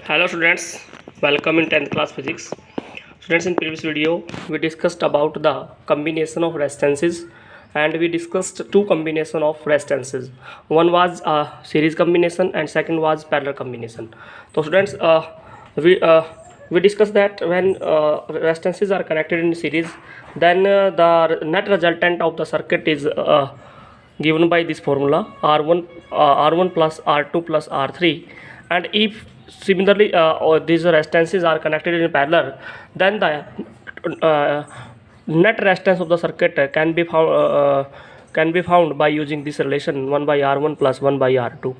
Hello students, welcome in 10th class physics. Students, in previous video we discussed about the combination of resistances and we discussed two combination of resistances. One was series combination and second was parallel combination. So students, we discussed that when resistances are connected in series, then the net resultant of the circuit is given by this formula R1 plus R2 plus R3, and if similarly these resistances are connected in parallel, then the net resistance of the circuit can be found by using this relation 1 by R1 plus 1 by R2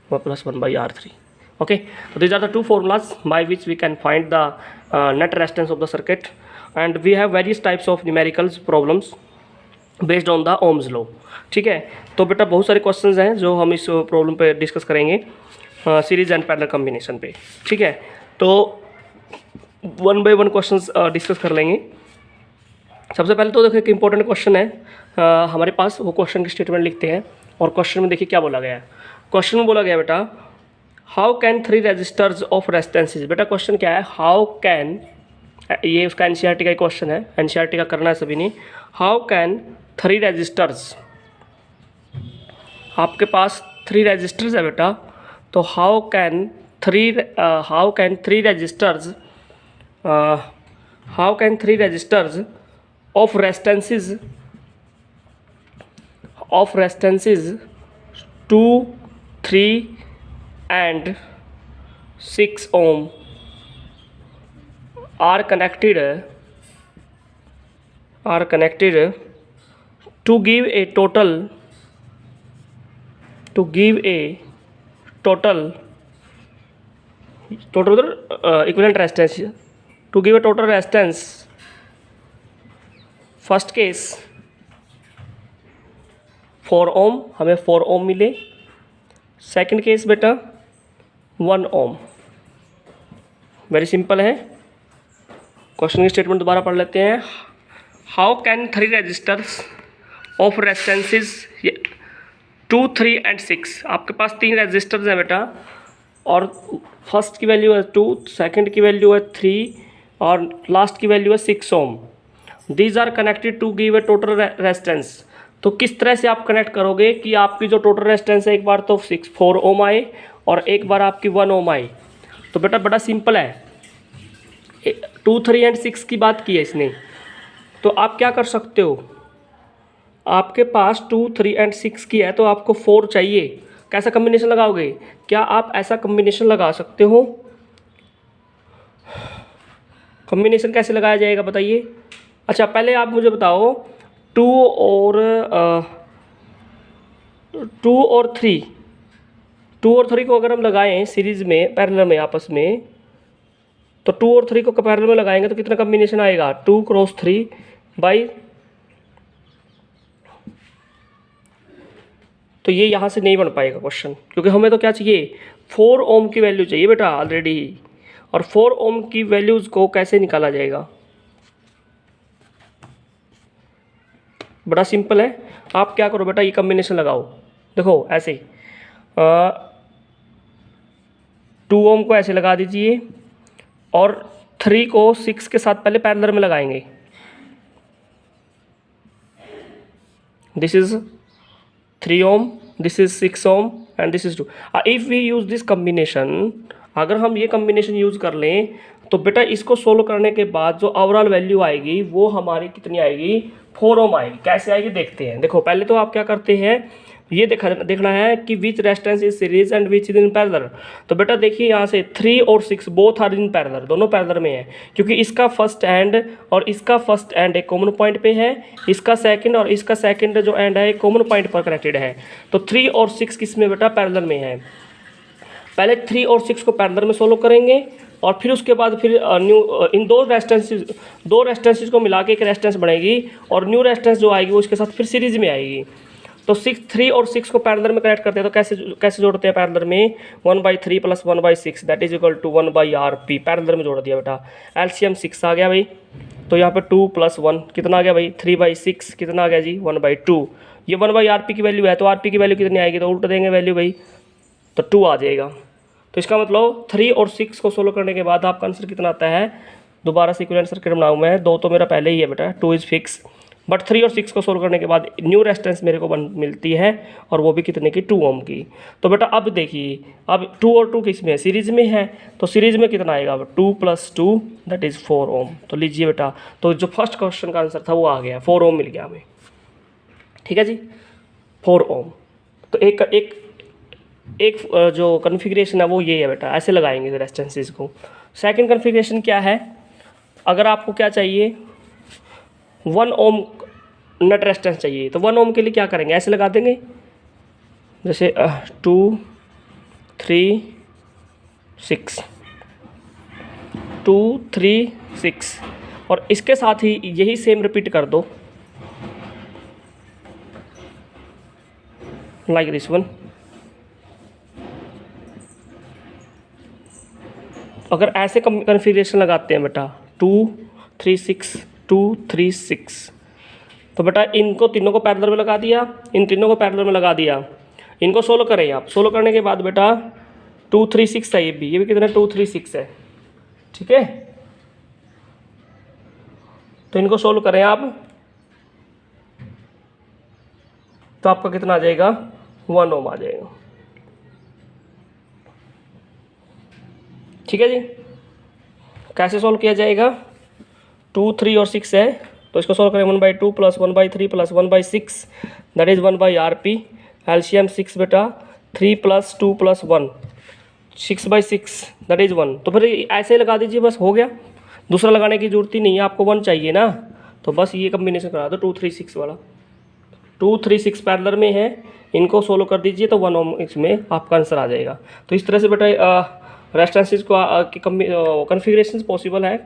plus 1 by R3. Okay, so these are the two formulas by which we can find the net resistance of the circuit, and we have various types of numericals problems based on the Ohm's law. ठीक है, तो बेटा बहुत सारे questions हैं जो हम इस प्रॉब्लम पे डिस्कस करेंगे सीरीज एंड पैरेलल कॉम्बिनेशन पे. ठीक है, तो one by one questions discuss कर लेंगे. सबसे पहले तो देखो एक इंपॉर्टेंट क्वेश्चन है हमारे पास, वो क्वेश्चन की स्टेटमेंट लिखते हैं. और क्वेश्चन में देखिए क्या बोला गया है. क्वेश्चन में बोला गया बेटा how can three resistors of resistances. बेटा क्वेश्चन क्या है, हाउ कैन, ये उसका एनसीईआरटी का क्वेश्चन है, एनसीईआरटी का करना है सभी ने. हाउ कैन थ्री रजिस्टर्स, आपके पास थ्री रजिस्टर्स है बेटा, तो how can three resistors of resistances 2, 3 and 6 ohm are connected to give a total equivalent resistance, to give a total resistance. First case 4 ohm, हमें 4 ohm मिले. Second case बेटा 1 ohm. Very simple है. Question की statement दोबारा पढ़ लेते हैं. How can three resistors of resistances 2, 3 and 6, आपके पास 3 रजिस्टर्स हैं बेटा, और फर्स्ट की वैल्यू है 2, सेकंड की वैल्यू है 3 और लास्ट की वैल्यू है 6 ohm. These are connected to give a total resistance. तो किस तरह से आप कनेक्ट करोगे कि आपकी जो टोटल रेजिस्टेंस है एक बार तो 4 ohm आए और एक बार आपकी 1 ohm आए. तो बेटा बड़ा सिंपल है. 2, 3 and 6 की बात की है इसने, तो आप क्या कर सकते हो, आपके पास 2, 3 and 6 की है तो आपको 4 चाहिए. कैसा कम्बिनेशन लगाओगे, क्या आप ऐसा कम्बिनेशन लगा सकते हो? कम्बिनेशन कैसे लगाया जाएगा बताइए. अच्छा पहले आप मुझे बताओ 2 और 3 को अगर हम लगाएं सीरीज में पैरेलल में आपस में, तो 2 और 3 को पैरेलल में लगाएंगे तो कितना कम्बिनेशन आएगा, 2 × 3 बाई, तो ये यहाँ से नहीं बन पाएगा क्वेश्चन, क्योंकि हमें तो क्या चाहिए, 4 ohm की वैल्यू चाहिए बेटा ऑलरेडी. और 4 ohm की वैल्यूज़ को कैसे निकाला जाएगा, बड़ा सिंपल है. आप क्या करो बेटा, ये कम्बिनेशन लगाओ. देखो ऐसे 2 ohm को ऐसे लगा दीजिए और 3 को 6 के साथ पहले पैरेलल में लगाएंगे. This is 3 ohm, this is 6 ohm and this is 2. If we use this combination, अगर हम ये कम्बिनेशन यूज़ कर लें तो बेटा इसको सोल्व करने के बाद जो ओवरऑल वैल्यू आएगी वो हमारी कितनी आएगी, 4 ohm आएगी. कैसे आएगी देखते हैं. देखो पहले तो आप क्या करते हैं, ये देखना है कि which resistance is series and which is in parallel. तो बेटा देखिए यहाँ से 3 और 6 बोथ आर इन पैरेलल, दोनों पैरेलल में है, क्योंकि इसका फर्स्ट एंड और इसका फर्स्ट एंड एक कॉमन पॉइंट पे है, इसका सेकंड और इसका सेकंड जो एंड है एक कॉमन पॉइंट पर कनेक्टेड है. तो 3 और 6 किस में बेटा, पैरेलल में है. पहले 3 और 6 को पैरेलल में सोल्व करेंगे और फिर उसके बाद फिर इन दो रेजिस्टेंसेस को मिला के एक रेजिस्टेंस बनेगी और न्यू रेजिस्टेंस जो आएगी वो उसके साथ फिर सीरीज में आएगी. तो 3 और 6 को पैरेलल में कनेक्ट करते हैं, तो कैसे जोड़ते हैं पैरेलल में, 1/3 + 1/6 that is equal to 1/RP. Parallel में जोड़ दिया बेटा. एलसीएम 6 आ गया भाई, तो यहाँ पे 2 + 1 कितना आ गया भाई, 3/6 कितना आ गया जी, 1/2. ये 1/RP की वैल्यू है, तो RP की वैल्यू कितनी आएगी, तो उल्टा देंगे वैल्यू भाई, तो 2 आ जाएगा. तो इसका मतलब 3 और 6 को सोल्व करने के बाद आपका आंसर कितना आता है, दोबारा से इक्विवेलेंट सर्किट बनाऊँ मैं, 2 तो मेरा पहले ही है बेटा, 2 इज़ फिक्स, बट 3 और 6 को सोल्व करने के बाद न्यू रेजिस्टेंस मेरे को मिलती है, और वो भी कितने की, 2 ओम की। तो बेटा अब देखिए, अब 2 और 2 किस में है, सीरीज़ में है, तो सीरीज़ में कितना आएगा, 2 + 2 दैट इज़ 4 ओम। तो लीजिए बेटा, तो जो फर्स्ट क्वेश्चन का आंसर था वो आ गया, 4 ओम मिल गया हमें। ठीक है जी, 4 ओम। तो एक जो कन्फिग्रेशन है वो ये है बेटा, ऐसे लगाएंगे रेजिस्टेंसेस को। सेकंड कन्फिग्रेशन क्या है, अगर आपको क्या चाहिए, 1 ओम नेट रेजिस्टेंस चाहिए, तो 1 ओम के लिए क्या करेंगे, ऐसे लगा देंगे, जैसे 2 3 6 2 3 6, और इसके साथ ही यही सेम रिपीट कर दो, लाइक दिस वन। अगर ऐसे कन्फिग्रेशन लगाते हैं बेटा, 2 3 6 2 3 6, तो बेटा इनको तीनों को पैरेलल में लगा दिया, इन तीनों को पैरेलल में लगा दिया, इनको सोल्व करें आप। सोल्व करने के बाद बेटा 2 3 6 है, ये भी कितना, 2 3 6 है, ठीक है। तो इनको सोल्व करें आप, तो आपका कितना आ जाएगा, 1 ओम आ जाएगा। ठीक है जी, कैसे सोल्व किया जाएगा, 2 3 और 6 है, तो इसको सोल्व करें, 1/2 + 1/3 + 1/6 दैट इज़ 1/RP, एलसीएम 6 बेटा, 3 + 2 + 1 6/6 दैट इज़ 1। तो फिर ऐसे ही लगा दीजिए, बस हो गया, दूसरा लगाने की जरूरत ही नहीं है, आपको 1 चाहिए ना, तो बस ये कम्बिनेशन करा दो 2 3 6 वाला। 2 3 6 पैरेलल में है, इनको सोल्व कर दीजिए, तो 1 ओम इसमें आपका आंसर आ जाएगा। तो इस तरह से बेटा रेजिस्टेंसेस को कन्फिग्रेशन पॉसिबल है,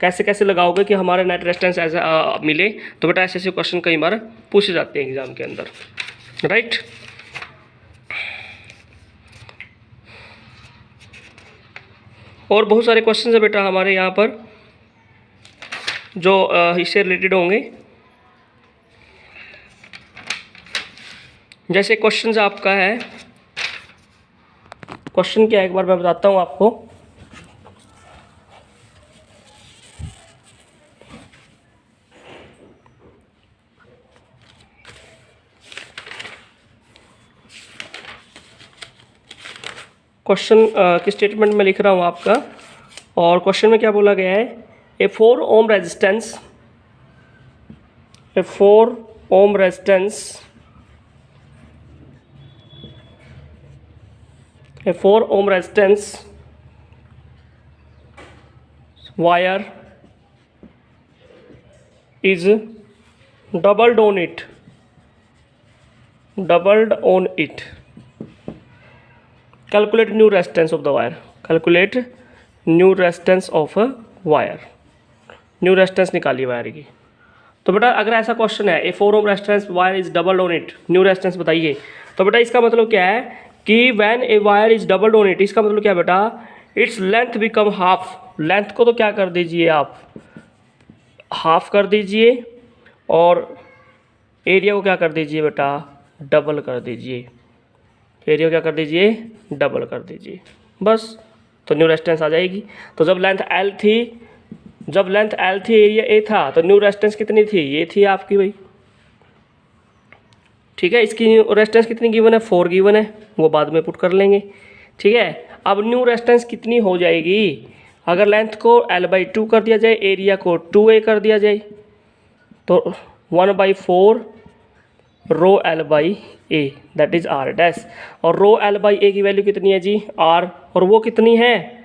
कैसे कैसे लगाओगे कि हमारे नेट रेजिस्टेंस ऐसा मिले। तो बेटा ऐसे ऐसे क्वेश्चन कई बार पूछे जाते हैं एग्जाम के अंदर, राइट। और बहुत सारे क्वेश्चन है बेटा हमारे यहाँ पर जो इससे रिलेटेड होंगे। जैसे क्वेश्चन आपका है, क्वेश्चन क्या है एक बार मैं बताता हूँ आपको। क्वेश्चन की स्टेटमेंट में लिख रहा हूँ आपका, और क्वेश्चन में क्या बोला गया है, ए 4 ohm resistance, A 4 ohm resistance, a 4 ohm resistance wire is doubled on it, calculate new resistance of the wire, calculate new resistance of a wire, new resistance निकालिए वायर की। तो बेटा अगर ऐसा क्वेश्चन है, ए 4 ohm resistance wire is doubled on it, new resistance बताइए, तो बेटा इसका मतलब क्या है कि when a wire is doubled on it, इसका मतलब क्या बेटा, its length become half, length को तो क्या कर दीजिए आप, हाफ कर दीजिए, और एरिया को क्या कर दीजिए बेटा, डबल कर दीजिए, एरिया को क्या कर दीजिए, डबल कर दीजिए, बस, तो न्यू रेजिस्टेंस आ जाएगी। तो जब लेंथ L थी, एरिया A था, तो न्यू रेजिस्टेंस कितनी थी, ये थी आपकी भाई, ठीक है। इसकी रेजिस्टेंस कितनी गिवन है, 4 गिवन है, वो बाद में पुट कर लेंगे, ठीक है। अब न्यू रेजिस्टेंस कितनी हो जाएगी, अगर लेंथ को L/2 कर दिया जाए, एरिया को 2A कर दिया जाए, तो 1/4 रो L/A that is R dash, और रो L/A की वैल्यू कितनी है जी, R, और वो कितनी है